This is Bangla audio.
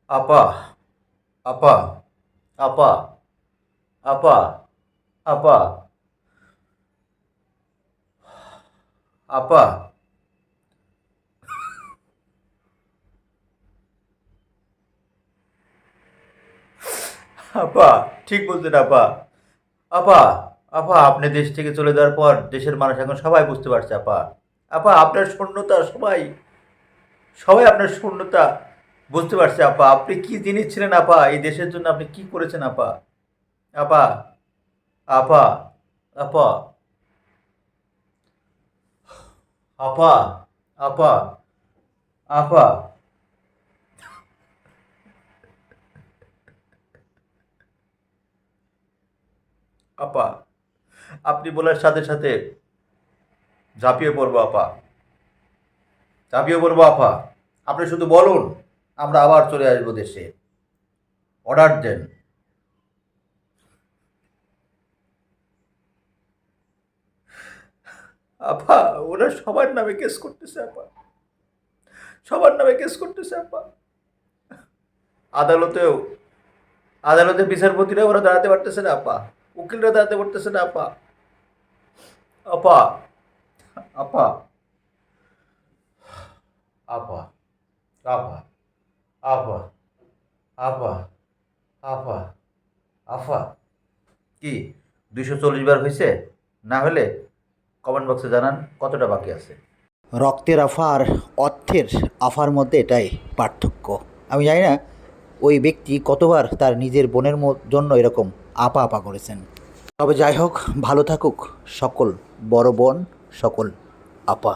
আপা আপা আপা আপা আপা আপা আপা ঠিক বলছেন আপা। আপা আপা আপনি দেশ থেকে চলে যাওয়ার পর দেশের মানুষ এখন সবাই বুঝতে পারছে আপা। আপা আপনার শূন্যতা সবাই সবাই আপনার শূন্যতা বুঝতে পারছে আপা। আপনি কি জিনিস ছিলেন আপা, এই দেশের জন্য আপনি কি করেছেন আপা। আপা আপা আপা আপা আপা আপা আপা আপনি বলার সাথে সাথে ঝাঁপিয়ে পড়বো আপা, ঝাঁপিয়ে পড়বো আপা। আপনি শুধু বলুন, আমরা আবার চলে আসবো দেশে। অর্ডার দেন। আপা ওরা সবার নামে কেস করতেছে আপা, সবার নামে কেস করতেছে আপা। আদালতেও, আদালতে বিচারপতিরা ওরা দাঁড়াতে পারতেছে না আপা, উকিলরা দাঁড়াতে পারতেছে না আপা। আপা আপা আপা আপা আপা আপা আপা আফা কি 240 বার হয়েছে? না হলে কমেন্ট বক্সে জানান কতটা বাকি আছে। রক্তের আফা আর অর্থের আফার মধ্যে এটাই পার্থক্য। আমি জানি না ওই ব্যক্তি কতবার তার নিজের বোনের জন্য এরকম আপা আপা করেছেন। তবে যাই হোক, ভালো থাকুক সকল বড় বোন, সকল আপা।